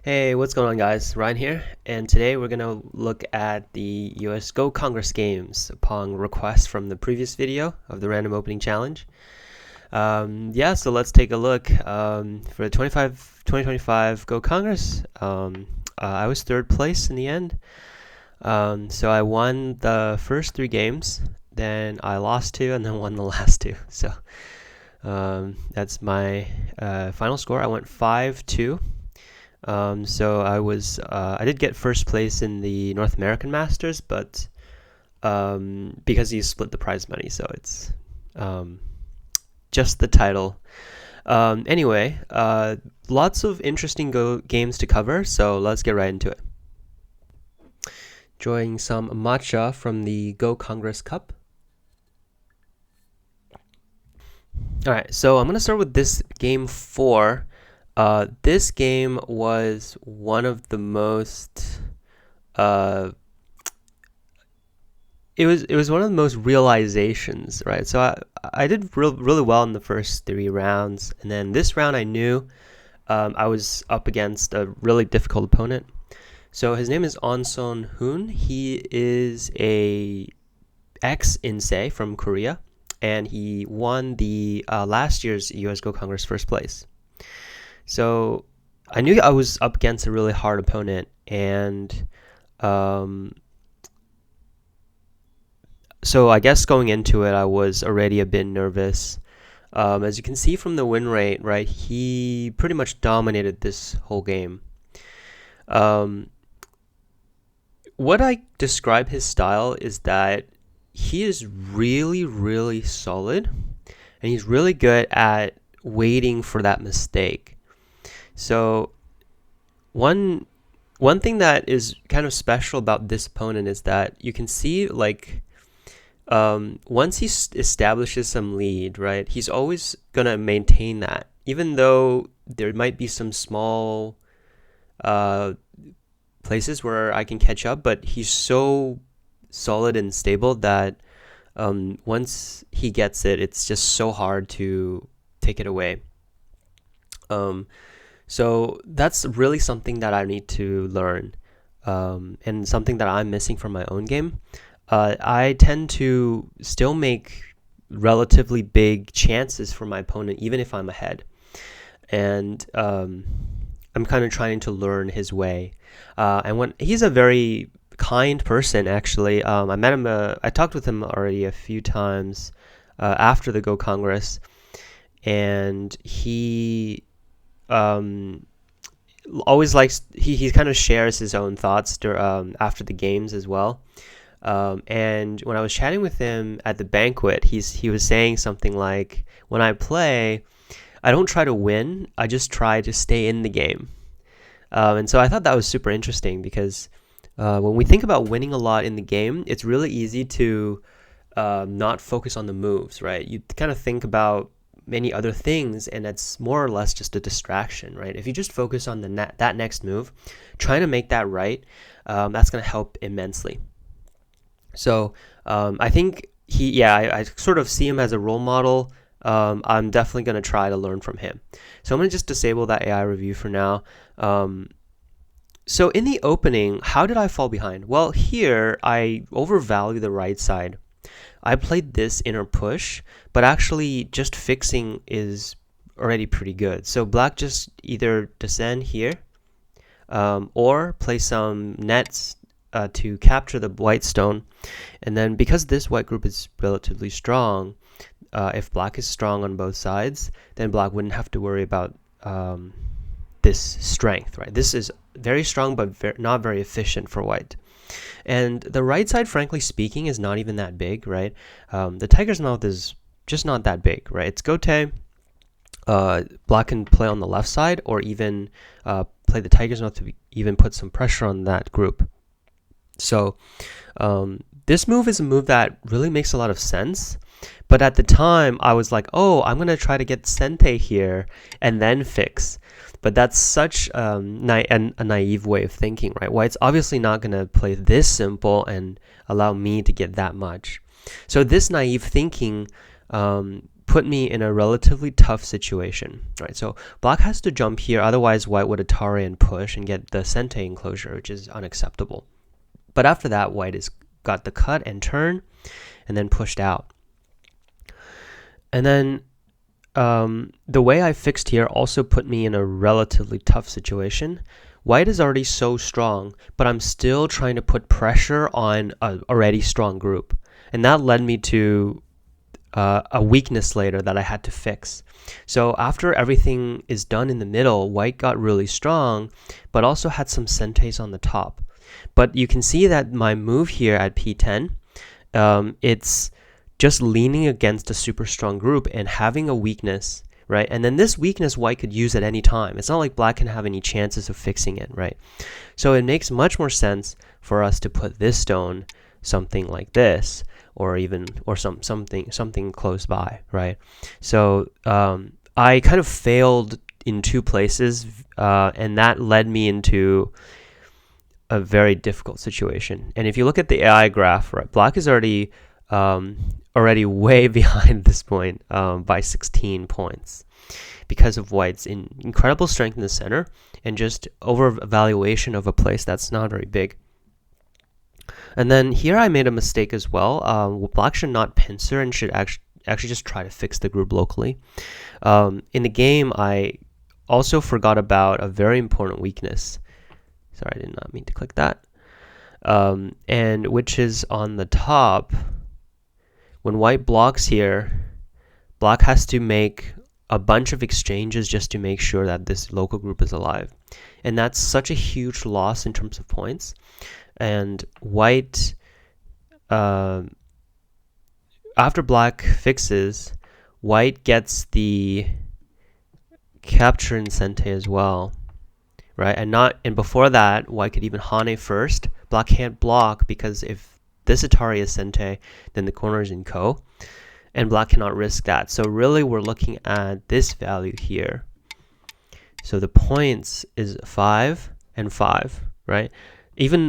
Hey, what's going on, guys? Ryan here, and today we're gonna look at the US Go Congress games upon request from the previous video of the random opening challenge. So let's take a look. For the 2025 Go Congress, I was third place in the end. So I won the first three games, then I lost two, and then won the last two. So that's my final score. I went 5-2. So I did get first place in the North American Masters, but because you split the prize money, so it's just the title. Anyway, lots of interesting games to cover, so let's get right into it. Enjoying some matcha from the Go Congress Cup. Alright, so I'm going to start with this game 4. This game was one of the most it was one of the most realizations, right? So I did really well in the first 3 rounds, and then this round I knew I was up against a really difficult opponent. So his name is Onson Hoon. He is a ex-Insei from Korea, and he won the last year's US Go Congress first place. So I knew I was up against a really hard opponent, and so I guess going into it, I was already a bit nervous. As you can see from the win rate, right, he pretty much dominated this whole game. What I describe his style is that he is really, really solid, and he's really good at waiting for that mistake. So one thing that is kind of special about this opponent is that you can see, like, once he establishes some lead, right, he's always gonna maintain that, even though there might be some small places where I can catch up, but he's so solid and stable that once he gets it, it's just so hard to take it away. So that's really something that I need to learn, and something that I'm missing from my own game. I tend to still make relatively big chances for my opponent, even if I'm ahead. And I'm kind of trying to learn his way. And when he's a very kind person, actually. I met him. I talked with him already a few times after the Go Congress, and he always likes. He kind of shares his own thoughts after the games as well. And when I was chatting with him at the banquet, he was saying something like, "When I play, I don't try to win. I just try to stay in the game." And so I thought that was super interesting because when we think about winning a lot in the game, it's really easy to not focus on the moves, right? You kind of think about many other things, and it's more or less just a distraction, right? If you just focus on that next move, trying to make that right, that's going to help immensely. So I think I sort of see him as a role model. I'm definitely going to try to learn from him. So I'm going to just disable that AI review for now. So in the opening, how did I fall behind? Well, here I overvalue the right side. I played this inner push, but actually just fixing is already pretty good. So black just either descend here, or play some nets to capture the white stone. And then because this white group is relatively strong, if black is strong on both sides, then black wouldn't have to worry about this strength, right? This is very strong, but not very efficient for white. And the right side, frankly speaking, is not even that big, right? The tiger's mouth is just not that big, right? It's gote. Black can play on the left side, or even play the tiger's mouth to even put some pressure on that group. So this move is a move that really makes a lot of sense. But at the time, I was like, oh, I'm going to try to get Sente here and then fix. But that's such a naive way of thinking, right? White's obviously not going to play this simple and allow me to get that much. So this naive thinking put me in a relatively tough situation, right? So black has to jump here, otherwise white would Atari and push and get the Sente enclosure, which is unacceptable. But after that, white has got the cut and turn and then pushed out. And then the way I fixed here also put me in a relatively tough situation. White is already so strong, but I'm still trying to put pressure on an already strong group. And that led me to a weakness later that I had to fix. So after everything is done in the middle, white got really strong, but also had some Sentes on the top. But you can see that my move here at P10, it's just leaning against a super strong group and having a weakness, right? And then this weakness white could use at any time. It's not like black can have any chances of fixing it, right? So it makes much more sense for us to put this stone something like this, or something close by, right? So I kind of failed in two places, and that led me into a very difficult situation. And if you look at the AI graph, right, black is already way behind this point by 16 points because of white's incredible strength in the center and just over evaluation of a place that's not very big. And then here I made a mistake as well. Black should not pincer and should actually just try to fix the group locally. In the game, I also forgot about a very important weakness. Sorry, I did not mean to click that. And which is on the top. When white blocks here, black has to make a bunch of exchanges just to make sure that this local group is alive. And that's such a huge loss in terms of points. And white, after black fixes, white gets the capture in Sente as well, right? And before that, white could even Hane first. Black can't block because if this Atari is Sente, then the corner is in Ko, and black cannot risk that. So really, we're looking at this value here. So the points is 5 and 5, right?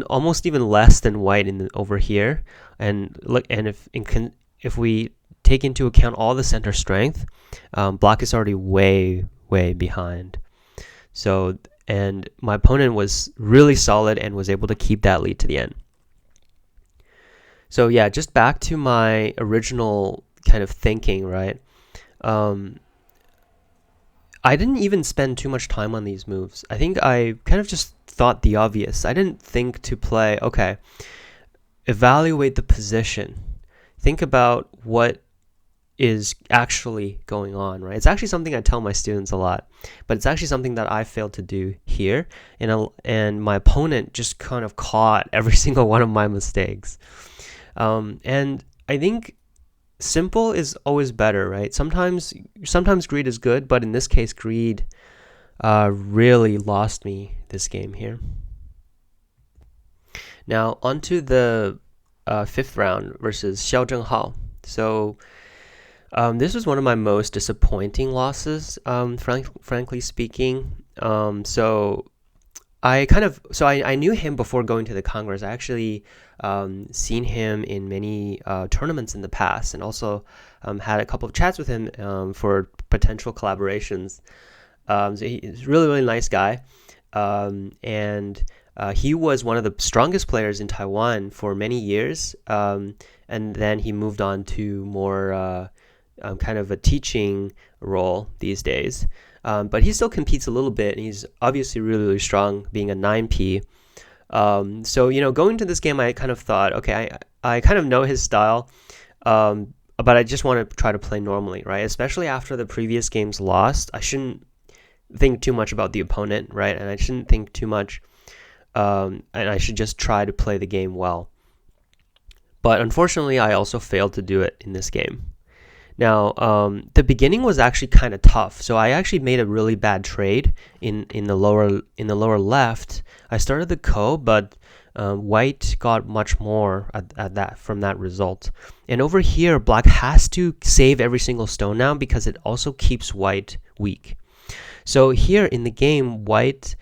Almost even less than white over here. And look, and if we take into account all the center strength, black is already way behind. So, and my opponent was really solid and was able to keep that lead to the end. So yeah, just back to my original kind of thinking, right? I didn't even spend too much time on these moves. I think I kind of just thought the obvious. I didn't think to play, okay, evaluate the position. Think about what is actually going on, right? It's actually something I tell my students a lot, but it's actually something that I failed to do here, and my opponent just kind of caught every single one of my mistakes. And I think simple is always better, right? Sometimes greed is good, but in this case, greed really lost me this game here. Now, onto the 5th round versus Xiao Zhenghao. So this was one of my most disappointing losses, frankly speaking. So I knew him before going to the Congress. I actually seen him in many tournaments in the past, and also had a couple of chats with him for potential collaborations. So he's a really nice guy, and he was one of the strongest players in Taiwan for many years, and then he moved on to more kind of a teaching role these days. But he still competes a little bit, and he's obviously really strong, being a 9P. So, going to this game, I kind of thought, okay, I kind of know his style, but I just want to try to play normally, right? Especially after the previous games lost, I shouldn't think too much about the opponent, right? And I shouldn't think too much, and I should just try to play the game well. But unfortunately, I also failed to do it in this game. Now, the beginning was actually kind of tough, so I actually made a really bad trade in the lower left. I started the Ko, but white got much more from that result. And over here, black has to save every single stone now because it also keeps white weak. So here in the game, white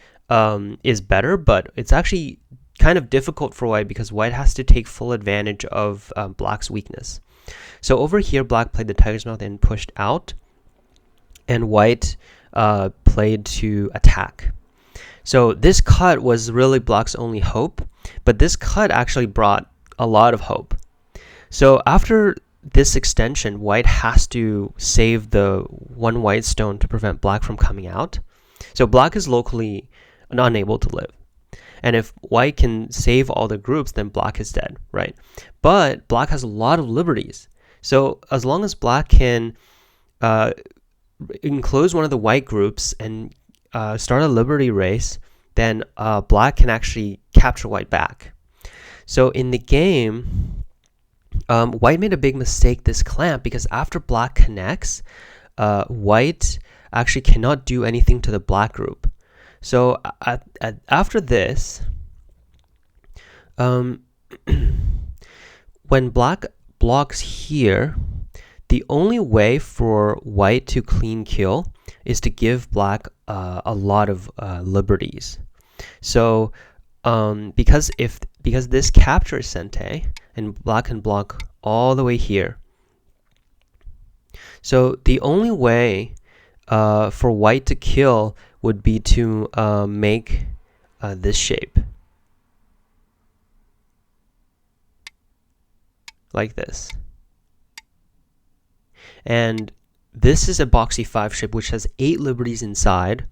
is better, but it's actually kind of difficult for white because white has to take full advantage of black's weakness. So over here, black played the tiger's mouth and pushed out, and white played to attack. So this cut was really black's only hope, but this cut actually brought a lot of hope. So after this extension, white has to save the one white stone to prevent black from coming out. So black is locally unable to live. And if white can save all the groups, then black is dead, right? But black has a lot of liberties. So as long as black can enclose one of the white groups and start a liberty race, then black can actually capture white back. So in the game, white made a big mistake this clamp, because after black connects, white actually cannot do anything to the black group. So after this, when black blocks here, the only way for white to clean kill is to give black a lot of liberties. So because this captures Sente, and black can block all the way here. So the only way for white to kill would be to make this shape. Like this. And this is a boxy 5 shape which has 8 liberties inside,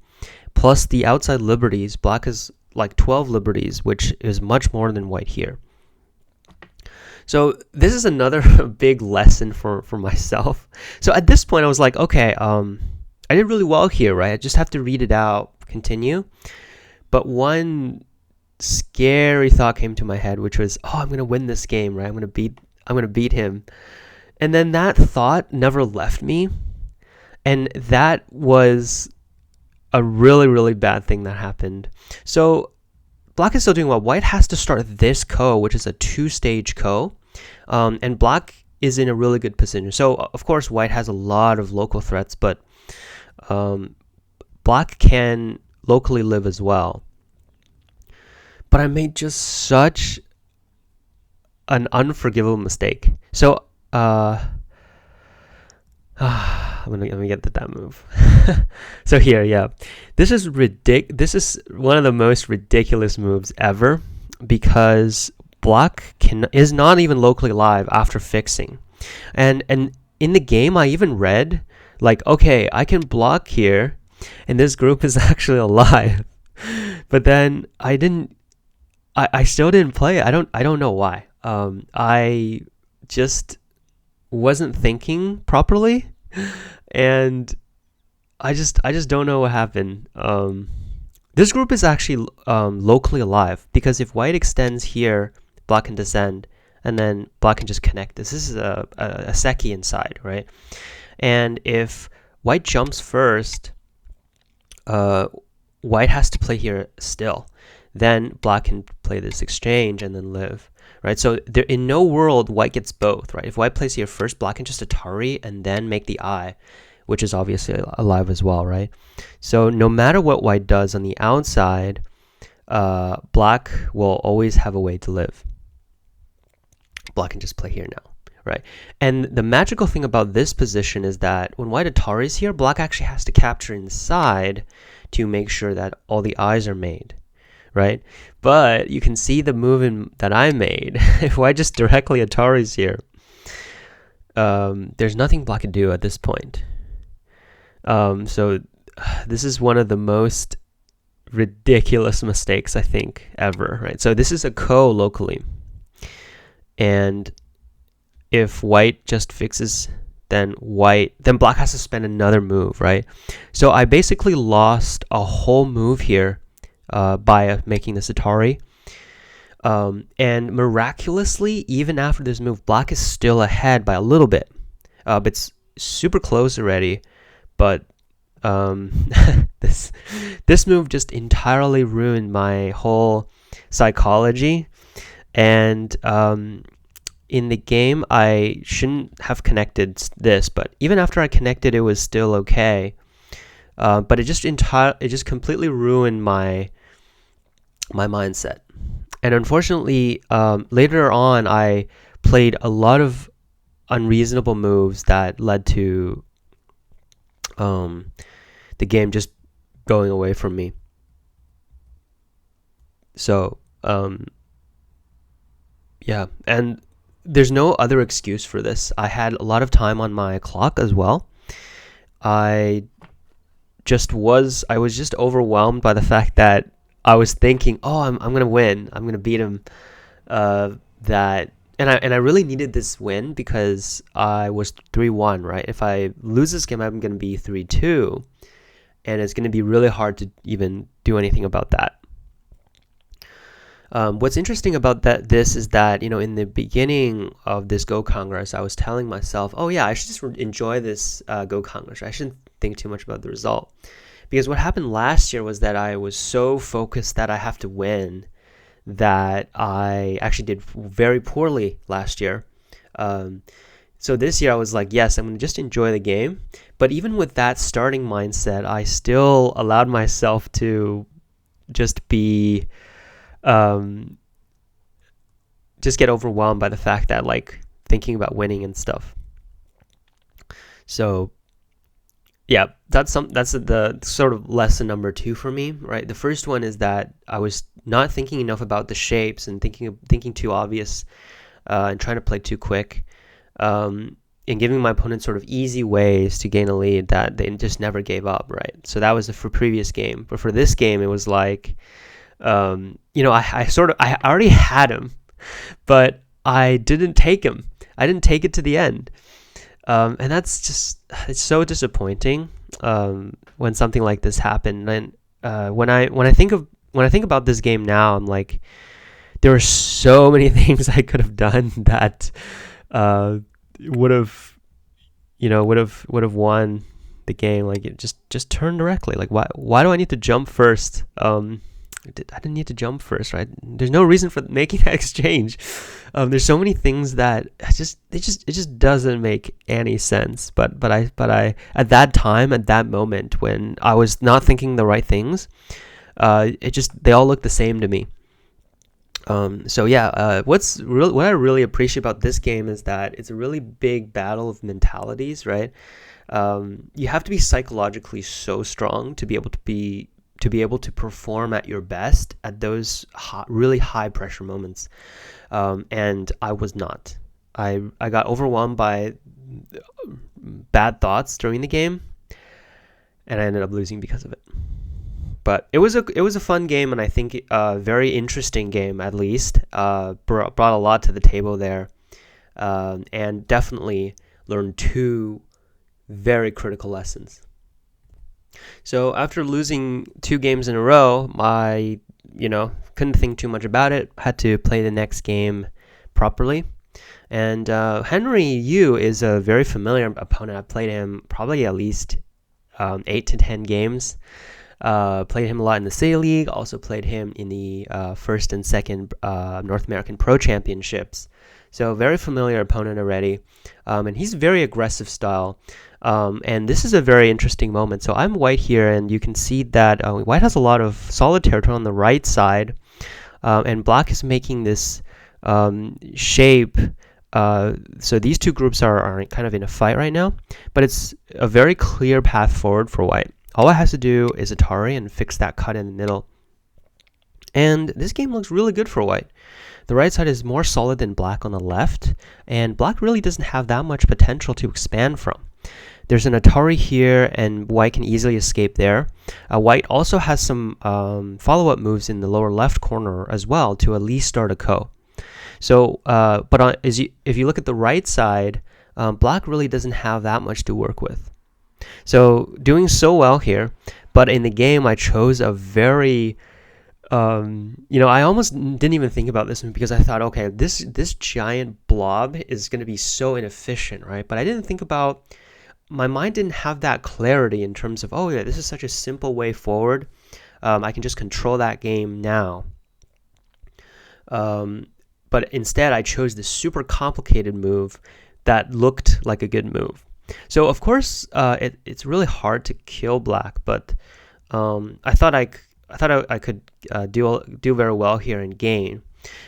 plus the outside liberties. Black has like 12 liberties, which is much more than white here. So this is another big lesson for myself. So at this point I was like, okay, I did really well here, right? I just have to read it out, continue. But one scary thought came to my head, which was, oh, I'm gonna win this game, right? I'm gonna beat him. And then that thought never left me. And that was a really, really bad thing that happened. So black is still doing well. White has to start this ko, which is a 2-stage ko. And black is in a really good position. So, of course, white has a lot of local threats, but black can locally live as well. But I made just such an unforgivable mistake. So, let me get to that move. So here, yeah, this is This is one of the most ridiculous moves ever, because black is not even locally alive after fixing, and in the game I even read like, okay, I can block here, and this group is actually alive, but then I still didn't play it. I don't know why. I just wasn't thinking properly, and I just don't know what happened. This group is actually locally alive, because if white extends here, black can descend, and then black can just connect this. This is a Seki inside, right? And if white jumps first, white has to play here still. Then black can play this exchange and then live, right? So there, in no world, white gets both, right? If white plays here first, black can just Atari and then make the eye, which is obviously alive as well, right? So no matter what white does on the outside, black will always have a way to live. Black can just play here now, right? And the magical thing about this position is that when white Ataris here, black actually has to capture inside to make sure that all the eyes are made, right? But you can see the move that I made. If white just directly Ataris here, there's nothing black can do at this point. So this is one of the most ridiculous mistakes I think ever, right? So this is a ko locally, and if white just fixes, then black has to spend another move, right? So I basically lost a whole move here by making this Atari, and miraculously, even after this move, black is still ahead by a little bit. It's super close already, but this move just entirely ruined my whole psychology. And in the game, I shouldn't have connected this, but even after I connected, it was still okay. But it just completely ruined my mindset. And unfortunately, later on, I played a lot of unreasonable moves that led to the game just going away from me. So yeah, and there's no other excuse for this. I had a lot of time on my clock as well. I was just overwhelmed by the fact that I was thinking, oh, I'm gonna win. I'm gonna beat him. And I really needed this win because I was 3-1, right? If I lose this game, I'm gonna be 3-2, and it's gonna be really hard to even do anything about that. What's interesting about this is that, in the beginning of this Go Congress, I was telling myself, oh yeah, I should just enjoy this Go Congress. I shouldn't think too much about the result. Because what happened last year was that I was so focused that I have to win that I actually did very poorly last year. So this year I was like, yes, I'm going to just enjoy the game. But even with that starting mindset, I still allowed myself to just be... just get overwhelmed by the fact that, like, thinking about winning and stuff. So yeah, that's the sort of lesson number 2 for me, right? The first one is that I was not thinking enough about the shapes and thinking too obvious, and trying to play too quick, and giving my opponent sort of easy ways to gain a lead that they just never gave up, right? So that was for previous game, but for this game it was like, I already had him, but I didn't take him. I didn't take it to the end. And it's so disappointing when something like this happened. And when I think about this game now, I'm like, there are so many things I could have done that would have won the game. Like, it just turn directly. Like, why do I need to jump first? I didn't need to jump first, right? There's no reason for making that exchange. There's so many things that it just doesn't make any sense. But I at that time, at that moment when I was not thinking the right things, they all look the same to me. So yeah, what I really appreciate about this game is that it's a really big battle of mentalities, right? You have to be psychologically so strong to be able to perform at your best at those really high pressure moments. And I was not. I got overwhelmed by bad thoughts during the game, and I ended up losing because of it. But it was a fun game, and I think a very interesting game, at least. Brought a lot to the table there, and definitely learned 2 very critical lessons. So after losing 2 games in a row, I couldn't think too much about it. Had to play the next game properly. And Henry Yu is a very familiar opponent. I've played him probably at least 8 to 10 games. Played him a lot in the City League. Also played him in the first and second North American Pro Championships. So very familiar opponent already. And he's very aggressive style. And this is a very interesting moment. So I'm white here, and you can see that white has a lot of solid territory on the right side, and black is making this shape. So these 2 groups are kind of in a fight right now, but it's a very clear path forward for white. All it has to do is Atari and fix that cut in the middle. And this game looks really good for white. The right side is more solid than black on the left, and black really doesn't have that much potential to expand from. There's an Atari here, and white can easily escape there. White also has some follow-up moves in the lower left corner as well to at least start a ko. So, if you look at the right side, black really doesn't have that much to work with. So, doing so well here, but in the game I chose a very... I almost didn't even think about this because I thought, okay, this giant blob is going to be so inefficient, right? But I didn't think about... My mind didn't have that clarity in terms of, oh yeah, this is such a simple way forward. I can just control that game now. But instead, I chose this super complicated move that looked like a good move. So of course, it's really hard to kill black, but I thought I could do very well here and gain.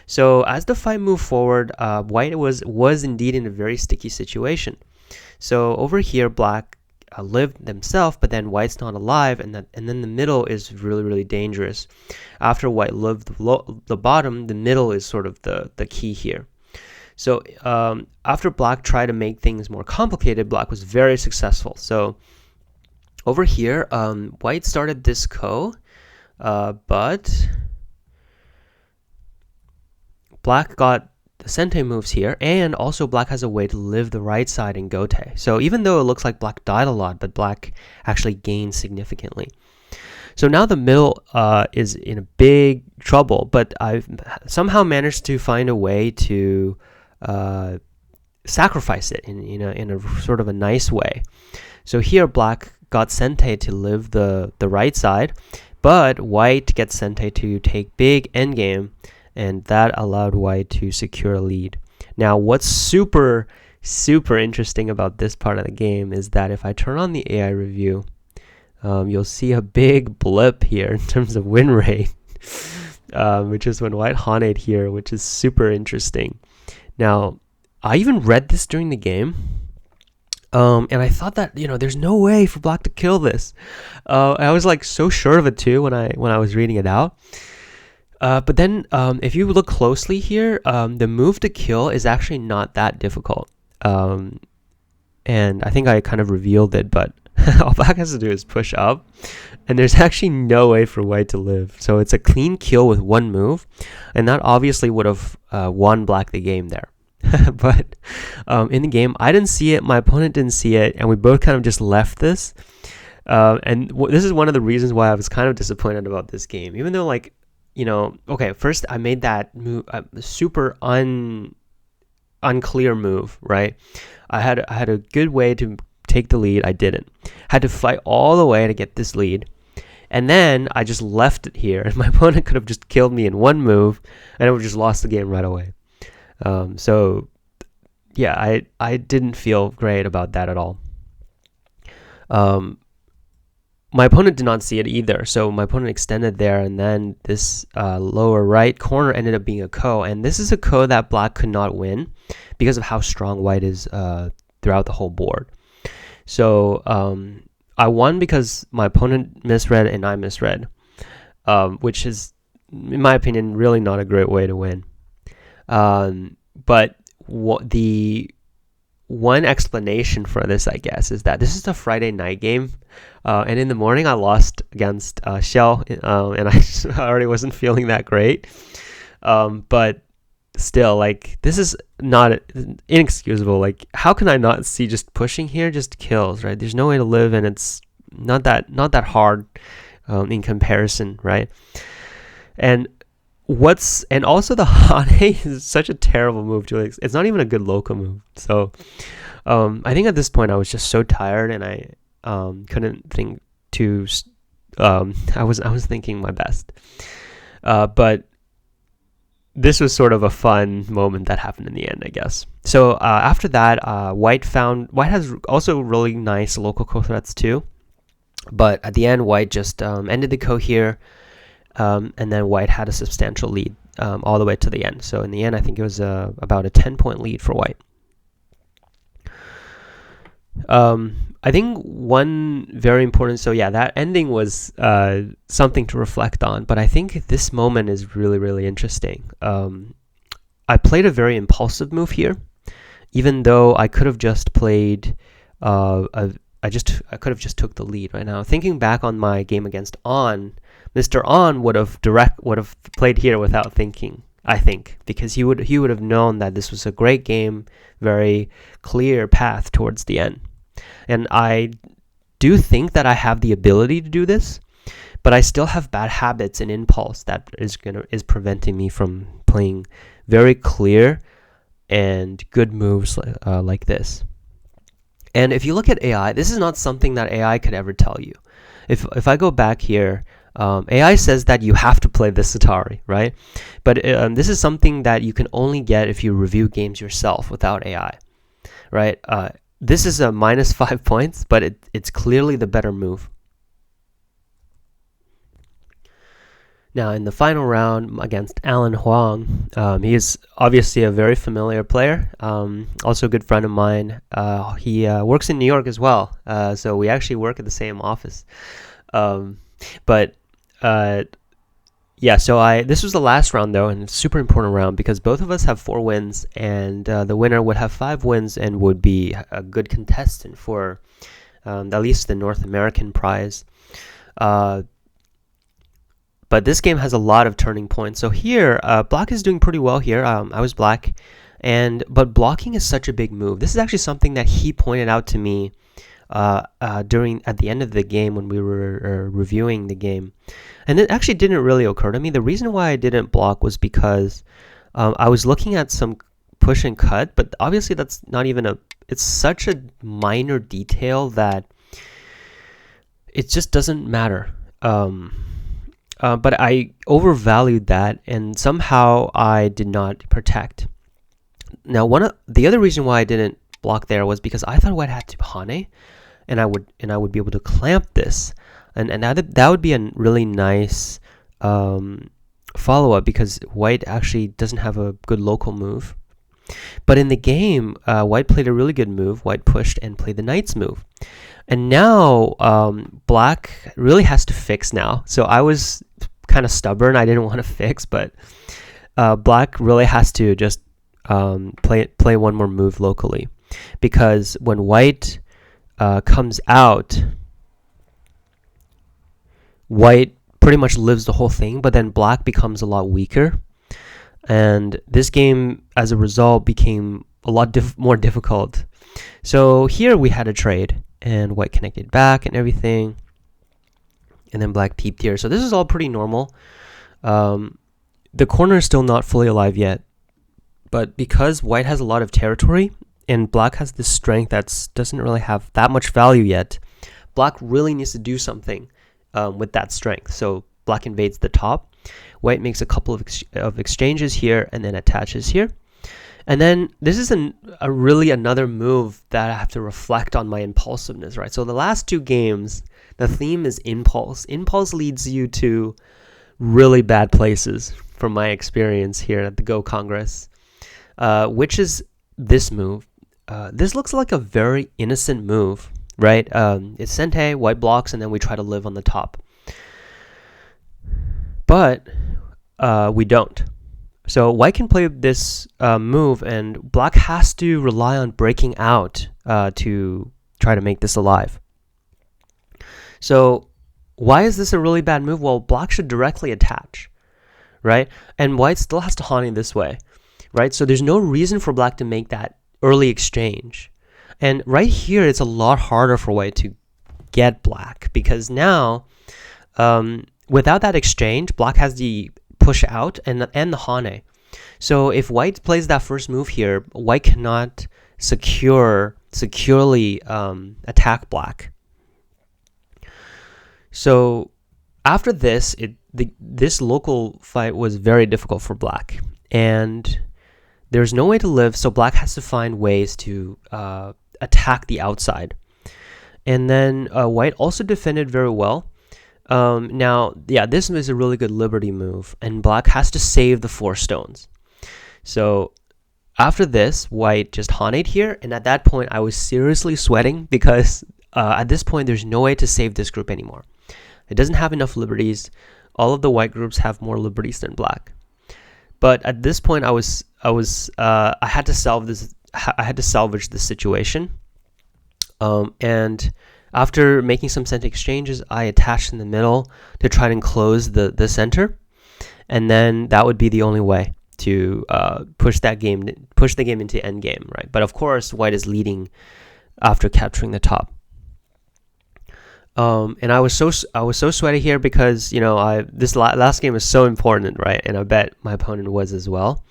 So as the fight moved forward, white was indeed in a very sticky situation. So over here, black lived themselves, but then white's not alive, and then the middle is really, really dangerous. After white lived the bottom, the middle is sort of the key here. So after black tried to make things more complicated, black was very successful. So over here, white started this ko, but black got the sente moves here, and also black has a way to live the right side in gote. So even though it looks like black died a lot, but black actually gained significantly. So now the middle is in a big trouble, but I've somehow managed to find a way to sacrifice it in a sort of a nice way. So here black got sente to live the right side, but white gets sente to take big endgame, and that allowed white to secure a lead. Now what's super interesting about this part of the game is that if I turn on the AI review, you'll see a big blip here in terms of win rate, which is when white Haned here, which is super interesting. Now, I even read this during the game, and I thought that, there's no way for black to kill this. I was like so sure of it too when I was reading it out. But then if you look closely here, the move to kill is actually not that difficult. And I think I kind of revealed it, but all black has to do is push up, and there's actually no way for white to live. So it's a clean kill with one move, and that obviously would have won black the game there. But in the game, I didn't see it, my opponent didn't see it, and we both kind of just left this. And this is one of the reasons why I was kind of disappointed about this game, even though, like, okay, first I made that move, super unclear move, right? I had a good way to take the lead. I didn't. Had to fight all the way to get this lead, and then I just left it here, and my opponent could have just killed me in one move, and I would have just lost the game right away. So yeah, I didn't feel great about that at all. My opponent did not see it either, so my opponent extended there, and then this lower right corner ended up being a ko, and this is a ko that black could not win because of how strong white is throughout the whole board. So I won because my opponent misread and I misread, which is, in my opinion, really not a great way to win. But the one explanation for this, I guess, is that this is a Friday night game, and in the morning I lost against Shell, and I already wasn't feeling that great. But still, like, this is not inexcusable. Like, how can I not see just pushing here just kills, right? There's no way to live, and it's not that hard in comparison, right? And also the Hane is such a terrible move, Julius. It's not even a good local move. So I think at this point I was just so tired, and I couldn't think to I was thinking my best. But this was sort of a fun moment that happened in the end, I guess. So after that, white has also really nice local ko threats too. But at the end, white just ended the ko here. And then white had a substantial lead all the way to the end. So in the end, I think it was about a 10-point lead for white. I think one very important, so yeah, that ending was something to reflect on, but I think this moment is really, really interesting. I played a very impulsive move here, even though I could have just played, I could have just took the lead right now. Thinking back on my game against On, Mr. On would have played here without thinking, I think, because he would have known that this was a great game, very clear path towards the end. And I do think that I have the ability to do this, but I still have bad habits and impulse that is preventing me from playing very clear and good moves like this. And if you look at AI, this is not something that AI could ever tell you. If I go back here, AI says that you have to play this Atari, right? But this is something that you can only get if you review games yourself without AI, right? This is a -5 points, but it's clearly the better move. Now, in the final round against Alan Huang, he is obviously a very familiar player, also a good friend of mine. He works in New York as well, so we actually work at the same office. But yeah, so this was the last round though, and it's a super important round because both of us have 4 wins, and the winner would have 5 wins and would be a good contestant for at least the North American prize. But this game has a lot of turning points. So here, black is doing pretty well here. I was black, but blocking is such a big move. This is actually something that he pointed out to me at the end of the game when we were reviewing the game, and it actually didn't really occur to me. The reason why I didn't block was because I was looking at some push and cut, but obviously that's not even it's such a minor detail that it just doesn't matter. But I overvalued that, and somehow I did not protect. Now, the other reason why I didn't block there was because I thought white had to hane, and I would be able to clamp this, and that would be a really nice follow-up because white actually doesn't have a good local move. But in the game, white played a really good move. White pushed and played the knight's move. And now black really has to fix now. So I was kind of stubborn. I didn't want to fix, but black really has to just play one more move locally. Because when white comes out, white pretty much lives the whole thing, but then black becomes a lot weaker. And this game, as a result, became a lot more difficult. So here we had a trade, and white connected back and everything. And then black peeped here. So this is all pretty normal. The corner is still not fully alive yet. But because white has a lot of territory, and black has this strength that doesn't really have that much value yet, black really needs to do something with that strength. So black invades the top. White makes a couple of exchanges here and then attaches here. And then this is really another move that I have to reflect on my impulsiveness, right? So the last 2 games, the theme is impulse. Impulse leads you to really bad places from my experience here at the Go Congress, which is this move. This looks like a very innocent move, right? It's sente, white blocks, and then we try to live on the top. But we don't. So white can play this move, and black has to rely on breaking out to try to make this alive. So why is this a really bad move? Well, black should directly attach, right? And white still has to hane this way, right? So there's no reason for black to make that early exchange. And right here, it's a lot harder for white to get black because now, without that exchange, black has the push out and the hane. So if white plays that first move here, white cannot securely attack black. So after this, this local fight was very difficult for black, and there's no way to live. So black has to find ways to attack the outside, and then white also defended very well. Now, yeah, this is a really good liberty move, and black has to save the 4 stones. So after this, white just haned here, and at that point, I was seriously sweating because at this point, there's no way to save this group anymore. It doesn't have enough liberties. All of the white groups have more liberties than black. But at this point, I had to salvage this situation, and after making some center exchanges, I attached in the middle to try to enclose the center, and then that would be the only way to push the game into endgame, right? But of course, white is leading after capturing the top. And I was so sweaty here because this last game is so important, right? And I bet my opponent was as well.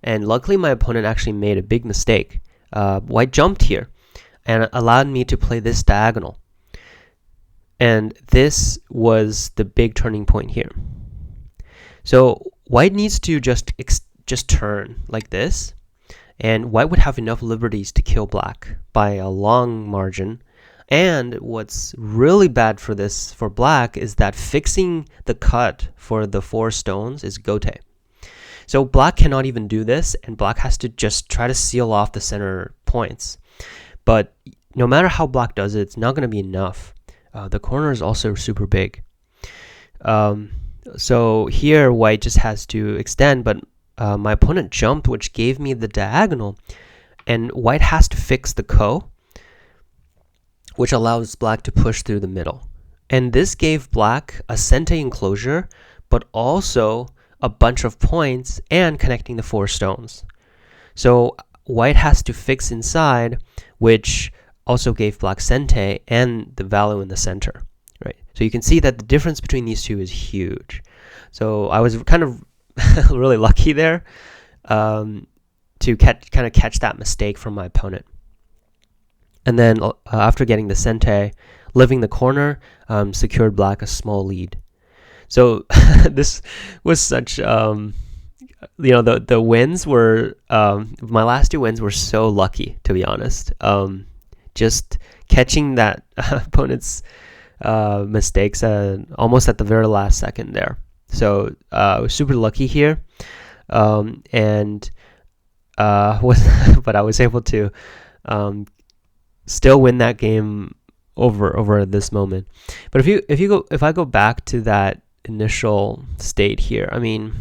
And luckily, my opponent actually made a big mistake. White jumped here and allowed me to play this diagonal. And this was the big turning point here. So white needs to just turn like this, and white would have enough liberties to kill black by a long margin. And what's really bad for black is that fixing the cut for the 4 stones is gote. So black cannot even do this, and black has to just try to seal off the center points. But no matter how black does it, it's not going to be enough. The corner is also super big. So here white just has to extend, but my opponent jumped, which gave me the diagonal, and white has to fix the ko, which allows black to push through the middle. And this gave black a sente enclosure, but also a bunch of points and connecting the 4 stones. So white has to fix inside, which also gave black sente and the value in the center, right? So you can see that the difference between these two is huge. So I was kind of really lucky there to catch that mistake from my opponent. And then after getting the sente, living the corner, secured black a small lead. So this was such, the wins were, my last 2 wins were so lucky, to be honest. Just catching that opponent's mistakes almost at the very last second there. So I was super lucky here, but I was able to still win that game over at this moment. But if I go back to that initial state here, I mean,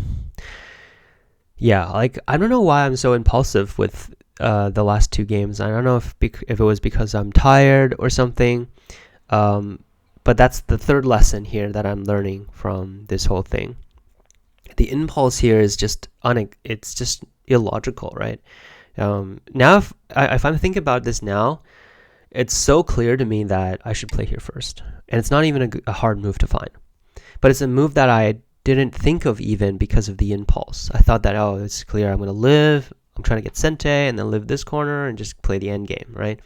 yeah, like I don't know why I'm so impulsive with the last 2 games. I don't know if it was because I'm tired or something. But that's the 3rd lesson here that I'm learning from this whole thing. The impulse here is just it's just illogical, right? Now if I'm thinking about this now, it's so clear to me that I should play here first. And it's not even a hard move to find. But it's a move that I didn't think of even because of the impulse. I thought that, oh, it's clear, I'm going to live, I'm trying to get sente, and then live this corner and just play the end game, right?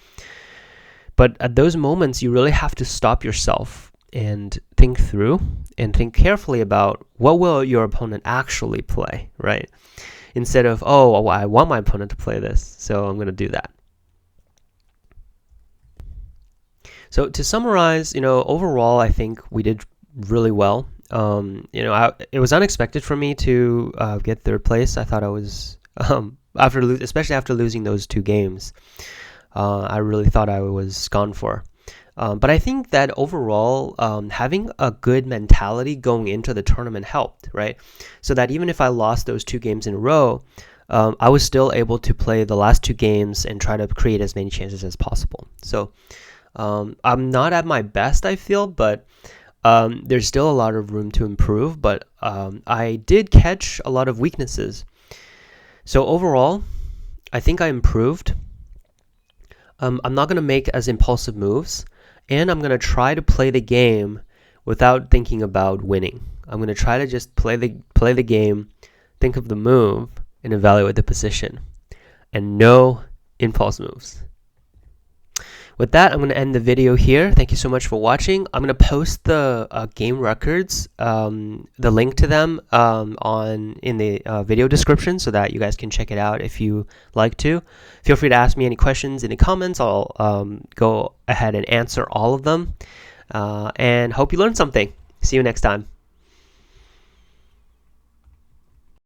But at those moments, you really have to stop yourself and think through and think carefully about what will your opponent actually play, right? Instead of, oh, well, I want my opponent to play this, so I'm going to do that. So to summarize, overall, I think we did really well. It was unexpected for me to get 3rd place. I thought I was, especially after losing those 2 games, I really thought I was gone for. But I think that overall, having a good mentality going into the tournament helped, right? So that even if I lost those 2 games in a row, I was still able to play the last 2 games and try to create as many chances as possible. So I'm not at my best, I feel, but there's still a lot of room to improve. But I did catch a lot of weaknesses. So overall, I think I improved. I'm not going to make as impulsive moves, and I'm going to try to play the game without thinking about winning. I'm going to try to just play the game, think of the move, and evaluate the position, and no impulse moves. With that, I'm going to end the video here. Thank you so much for watching. I'm going to post the game records, the link to them in the video description so that you guys can check it out if you like to. Feel free to ask me any questions in the comments. I'll go ahead and answer all of them. And hope you learned something. See you next time.